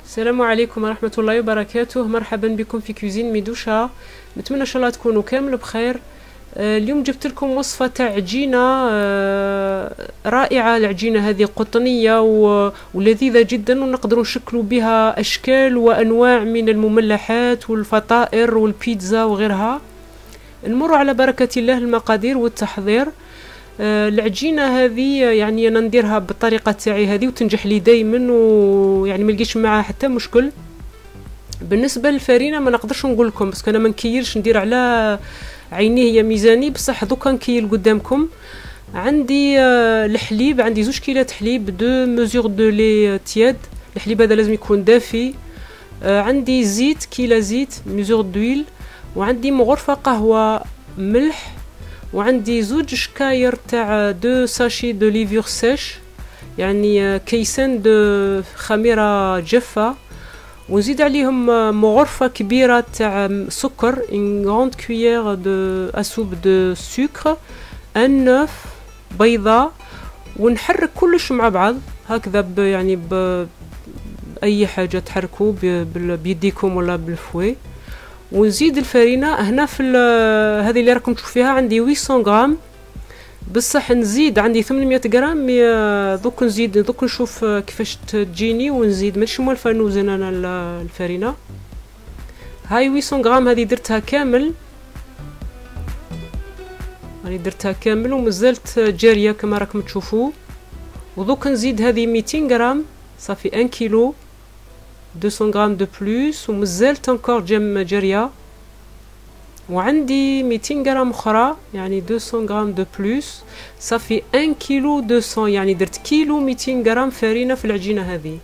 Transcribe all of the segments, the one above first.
السلام عليكم ورحمة الله وبركاته. مرحبا بكم في كوزين ميدوشا. نتمنى ان شاء الله تكونوا كامل بخير. اليوم جبت لكم وصفة تاع عجينة رائعة. العجينة هذه قطنية ولذيذة جدا، ونقدر نشكلوا بها أشكال وأنواع من المملحات والفطائر والبيتزا وغيرها. نمر على بركة الله المقادير والتحضير. العجينه هذه يعني انا نديرها بالطريقه تاعي هذه وتنجح لي دائما، ويعني ما لقيتش معها حتى مشكل. بالنسبه للفرينه ما نقدرش نقول لكم، بس انا ما نكيلش ندير على عيني، هي ميزاني بصح دوكا نكيل قدامكم. عندي الحليب، عندي 2 كيلات حليب، 2 مزور دو لي تياد. الحليب هذا لازم يكون دافي. عندي زيت، كيلة زيت، مزور دويل، وعندي مغرفه قهوه، ملح، وعندي 2 شكاير تاع 2 ساشي دو ليفور سيش، يعني كيسان دو خميره جافه، ونزيد عليهم مغرفه كبيره تاع سكر، ان غروند كويير دو اسوب دو سكر، ان نوف، بيضه، ونحرك كلش مع بعض هكذا يعني باي حاجه تحركوا بيديكم ولا بالفوي. ونزيد الفرينه هنا في هذه اللي راكم تشوفوا فيها عندي 800 غرام، بصح نزيد عندي 800 غرام. دوك نزيد، دوك نشوف كيفاش تجيني ونزيد، ماشي موالفه نوزن انا الفرينه. هاي 800 غرام هذه درتها كامل، راني درتها كامل ومازالت جاريه كما راكم تشوفوا. ودوك نزيد هذه 200 غرام، صافي 1 كيلو، 200 غرام دو بلوس، ومازالت انكور جاريه. وعندي 200 غرام اخرى، يعني 200 غرام دو بلوس، صافي 1 كيلو 200، يعني درت كيلو 200 غرام فرينه في العجينه هذه.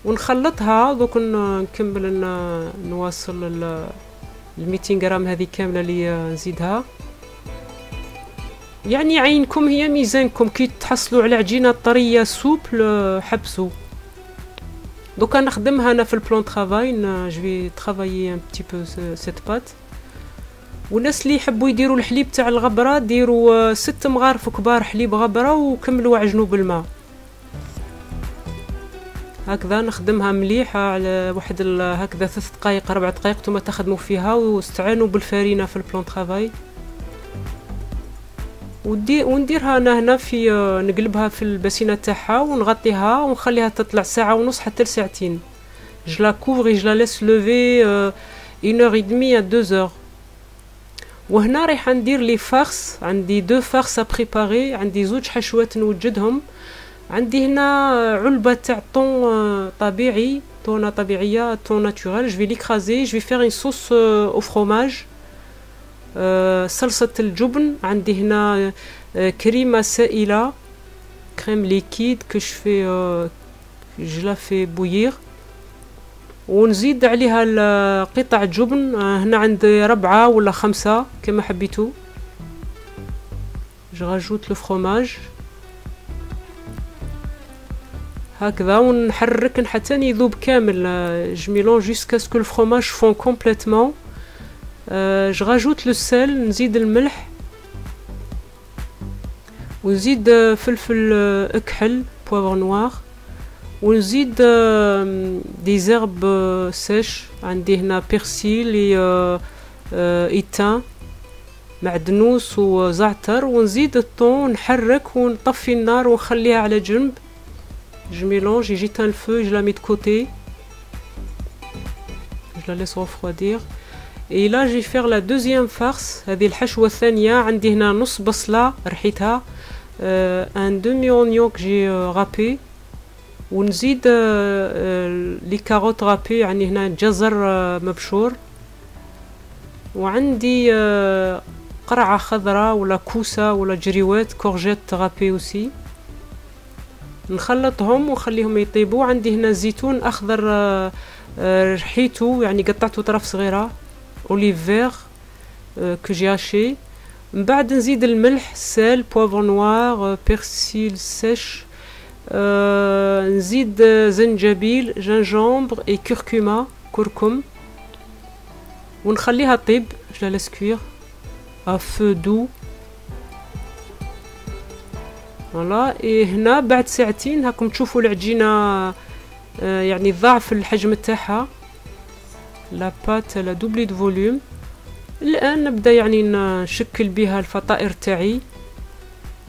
ونخلطها دوك نكمل نواصل ال 200 غرام هذه كامله اللي نزيدها. يعني عينكم هي ميزانكم، كي تحصلوا على عجينه طريه سوبل حبسوا. دوكا نخدمها انا في البلان طرافاي، جو في طرافايي ان بتي بو سيت بات. والناس اللي يحبوا يديروا الحليب تاع الغبره ديروا 6 مغارف كبار حليب غبره وكملوا عجنوا بالماء. هكذا نخدمها مليحه على واحد هكذا 3 دقائق 4 دقائق، نتوما تخدموا فيها واستعانوا بالفرينه في البلان طرافاي. ونديرها انا هنا في نقلبها في الباسينه تاعها ونغطيها ونخليها تطلع ساعه ونص حتى لساعتين. جو لا كوفري، جو لا ليس لوفي 1 heure et demie à 2 heures. وهنا رايحه ندير لي فارس. عندي 2 فارس بريباري، عندي 2 حشوات نوجدهم. عندي هنا علبه تاع طون طبيعي، طونه طبيعيه، طون ناتوريل. جو في ليكرازي، جو في فير اون صوص او فروماج. صلصة الجبن، عندي هنا كريمة سائلة، كريم ليكيد كو جو لا في بويير. ونزيد عليها قطع جبن، هنا عندي 4 ولا 5 كما حبيتو. جو راجوت لو فروماج هكذا، ونحرك حتى يذوب كامل. جو ميلونج جوسكا سكو الفروماج فون كومبليتمون. جو راجوت لو سيل، نزيد الملح، ونزيد فلفل اكحل بوافر نوار، ونزيد دي زرب سيش. عندي هنا بيرسيل، ايتان، معدنوس وزعتر. ونزيد الطون، نحرك ونطفي النار ونخليها على جنب. جو ميلونج، جيتان الفو، جو لا مي دو كوتي، جو لا ليس رفروادير. Et là je vais faire la deuxième farce. هذه الحشوة الثانية. عندي هنا نص بصلة رحيتها، un demi oignon que j'ai râpé، ونزيد لي كاروت رابي، يعني هنا جزر مبشور، وعندي قرعة خضراء ولا كوسة ولا جريوات كورجيت رابي اوسي. نخلطهم ونخليهم يطيبوا. عندي هنا زيتون اخضر رحيته، يعني قطعته طرف صغيرة، اوليف فيغ كو جي هاشي. من بعد نزيد الملح، سال، بوافر نوار، بيرسيل سيش، نزيد زنجبيل، جنجامبر اي كركما، كركم، ونخليها طيب. جو لا لاس كوير ا فو دو. فوالا. هنا بعد ساعتين هاكم تشوفوا العجينه يعني ضعف الحجم تاعها. لا بات لا دوبلي دو فوليوم. الان نبدا يعني نشكل بها الفطائر تاعي،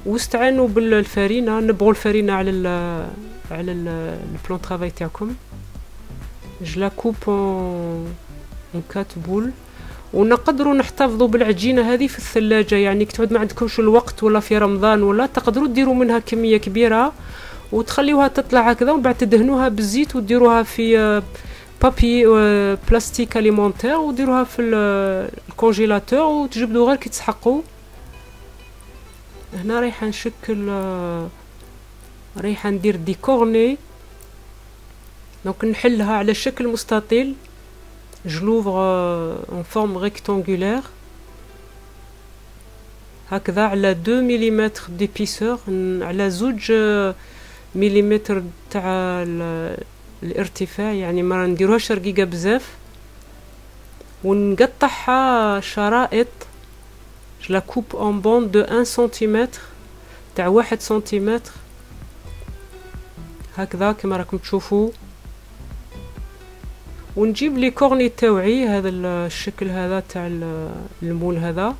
واستعانوا بالفرينه، نبغوا الفرينه على البلان طرافاي تاعكم. جو لا كوب اون 4 بول. ونقدروا نحتفظوا بالعجينه هذه في الثلاجه، يعني كي تعود ما عندكمش الوقت ولا في رمضان ولا، تقدروا ديروا منها كميه كبيره وتخليوها تطلع هكذا، ومن بعد تدهنوها بالزيت وديروها في بابي بلاستيك اليمونتير وديروها في الكونجيلاتور وتجبدوا غير كي تسحقوا. هنا رايحه نشكل، رايحه ندير دي كورني. دونك نحلها على شكل مستطيل. je l'ouvre en forme rectangulaire هكذا على 2 ملم ديبيسور، على 2 ملم تاع الارتفاع، يعني ما نديروهاش رقيقه بزاف. ونقطعها شرائط. je la coupe en bande de 1 سنتيمتر تاع 1 سنتيمتر هكذا كما راكم تشوفوا. ونجيب لي كورني تاوعي هذا الشكل هذا تاع المول هذا،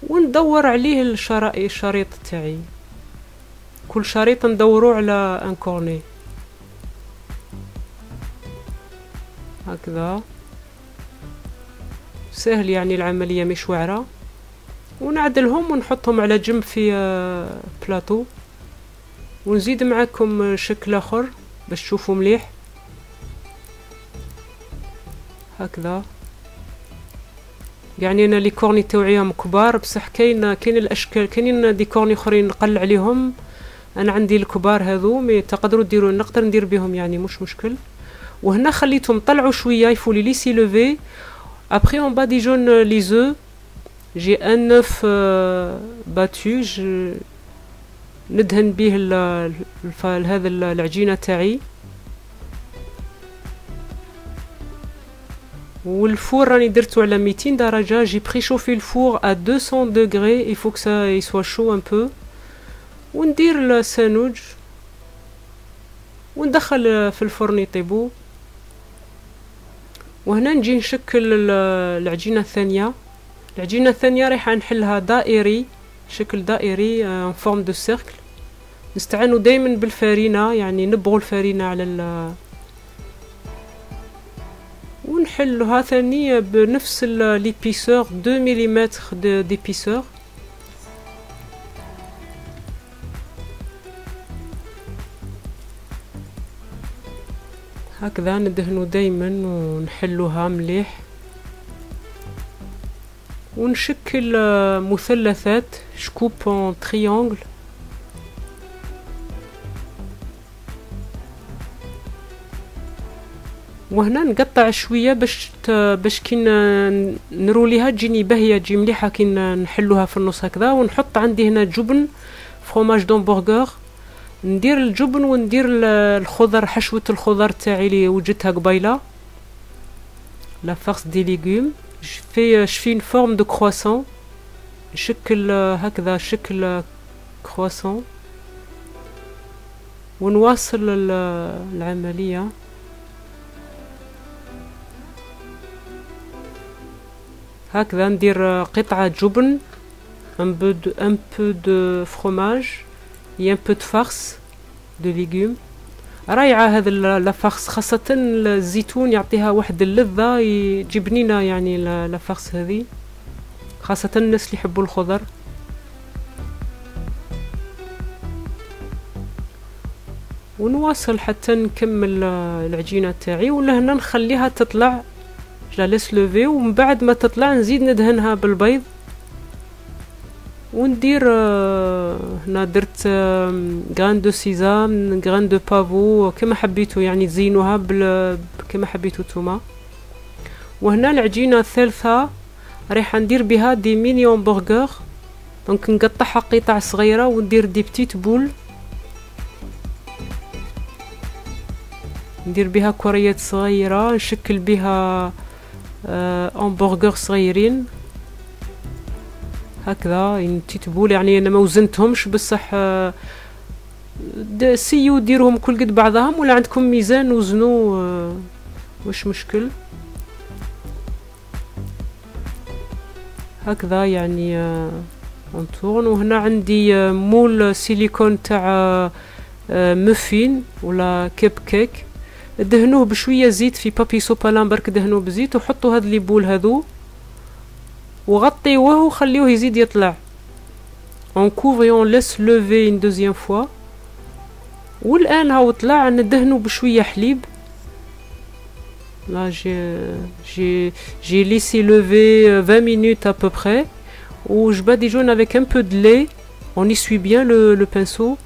وندور عليه الشريط تاعي. كل شريط ندورو على ان كورني هكذا. سهل يعني العمليه مش واعره. ونعدلهم ونحطهم على جنب في بلاطو. ونزيد معكم شكل اخر باش تشوفوا مليح هكذا. يعني انا لي كورني تاوعيهم كبار بصح كاين الاشكال، كاينين دي كورني اخرين نقل عليهم. انا عندي الكبار هذو مي تقدروا ديروا، نقدر ندير بهم يعني مش مشكل. وهنا خليتهم طلعوا شويه، يفو لي ليسي لوفي. ابري اون با دي جون لي زو جي ان نوف باتو، ندهن به هذا العجينه تاعي. والفور راني درتو على 200 درجه. جي بريشوفي الفور à 200 degrés. il faut que ça soit chaud un peu. وندير السانوج وندخل في الفرن يطيبو. وهنا نجي نشكل العجينه الثانيه. العجينه الثانيه رايحه نحلها دائري، شكل دائري ان فورم دو سيركل. نستعانوا دائما بالفرينه، يعني نبغوا الفرينه على ونحلها ثاني بنفس ليبيسور 2 ملم ديبيسور. هكذا ندهنوا دايما ونحلوها مليح. ونشكل مثلثات شكوب ان تريانغل. وهنا نقطع شويه باش كي نروليها تجيني باهيه، تجي مليحه كي نحلوها في النص هكذا. ونحط عندي هنا جبن فروماج دامبورغر. ندير الجبن وندير الخضر، حشوه الخضر تاعي اللي وجدتها قبيله، لا فارس دي ليغوم. شفي une forme de croissant، نشكل هكذا شكل كرواسون. ونواصل العمليه هكذا. ندير قطعه جبن، un peu de fromage et un peu de farce de légumes. رايعه هذا لافارس، خاصه الزيتون يعطيها واحد اللذه، يجيب بنينه يعني لافارس هذه، خاصه الناس اللي يحبوا الخضر. ونواصل حتى نكمل العجينه تاعي. ولهنا نخليها تطلع، جالس لوفي. ومن بعد ما تطلع نزيد ندهنها بالبيض. وندير هنا درت غران دو سيزام، غران دو بافو، كما حبيتو يعني تزينوها كما حبيتو نتوما. وهنا العجينه الثالثه رايحه ندير بها دي ميني همبرغر. دونك نقطعها قطع صغيره وندير دي بتيت بول، ندير بها كريات صغيره، نشكل بها همبرغر صغيرين هكذا. تيتبول يعني انا ما وزنتهمش بصح سيو ديروهم كل قد بعضهم، ولا عندكم ميزان وزنوا مش مشكل. هكذا يعني نطورن. وهنا عندي مول سيليكون تاع مفين ولا كيب كيك، دهنوه بشويه زيت في بابي سوبالان، برك دهنوه بزيت وحطوا هاد لي بول هذو وغطيوه وخليوه يزيد يطلع. اون كوفري اون ليس لوفي اون دوزيام فوا. والان هاو طلع، ندهنو بشويه حليب. لا j'ai laissé lever 20 minutes à peu près, où je badigeonne avec un peu de lait. On essuie bien le pinceau.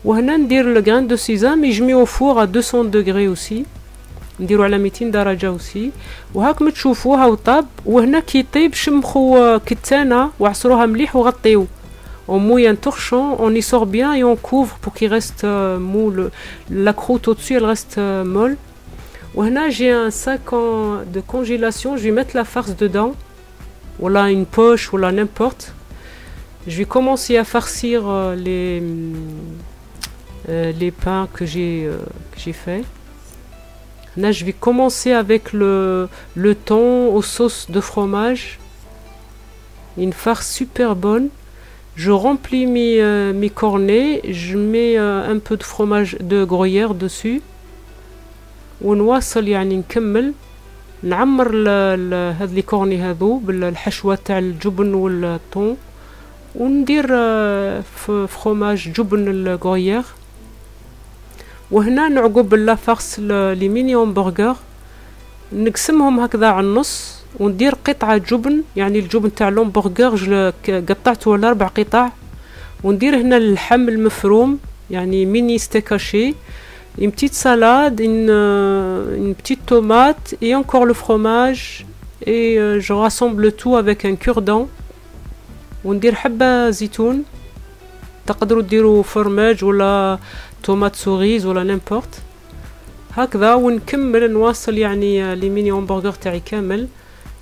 وهنا ندير le grain de sésame et je mets au four à 200 degrés aussi. نديرو على 200 درجة aussi. وهاكم تشوفوا هاو طاب. وهنا كي يطيب شمخوا كتانة وعصروها مليح وغطيو. On mouille un torchon, on y sort bien et on couvre pour qu'il reste mou. La croûte au-dessus, elle reste molle. وهنا j'ai un sac de congélation, je vais mettre la farce dedans. Voilà, une poche, voilà, n'importe. Je vais commencer à farcir les pains que j'ai fait. Là, je vais commencer avec le thon aux sauces de fromage. Une farce super bonne. Je remplis mes cornets, je mets un peu de fromage de gruyère dessus. ونواصل يعني نكمل نعمر هاد لي كورني هذو بالحشوه تاع الجبن والطون، وندير فخوماج جبن الغوير. وهنا نعقب لافارس لي ميني همبرغر، نقسمهم هكذا على النص وندير قطعه جبن، يعني الجبن تاع الهمبرغر قطعته على 4 قطع، وندير هنا اللحم المفروم يعني ميني ستيكاشي، une petite salade, une petite tomate et encore le fromage, et je rassemble le tout avec un cure-dent. وندير حبة زيتون، تقدروا ديروا فرماج ولا تومات سوريز ولا n'importe. هكذا ونكمل نواصل يعني لي ميني همبرغر تاعي كامل.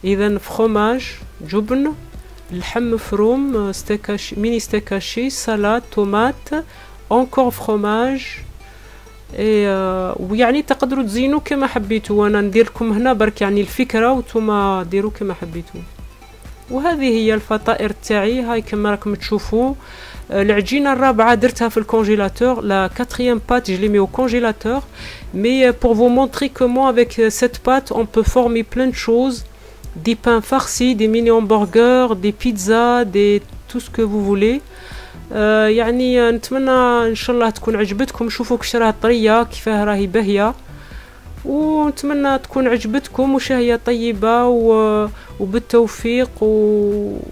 اذا فرماج، جبن، اللحم مفروم، ستيكاش ميني ستيكاشي، سالاد، تومات، encore fromage. ويعني تقدروا تزينوا كما حبيتوا، وانا ندير لكم هنا برك يعني الفكره وانتم ديروا كما حبيتوا. وهذه هي الفطائر تاعي، هاي كما راكم تشوفوا. العجينه الرابعه درتها في الكونجيلاتور، لا quatrième pâte je l'ai mis au congélateur, mais pour vous montrer comment avec cette pâte on peut former plein de choses, des pains farcis, des mini hamburgers, des pizzas, des tout ce que vous voulez. يعني نتمنى ان شاء الله تكون عجبتكم. شوفوا كش راها طريه، كيفاه راهي باهيه، ونتمنى تكون عجبتكم وشهيه طيبه وبالتوفيق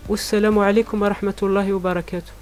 والسلام عليكم ورحمه الله وبركاته.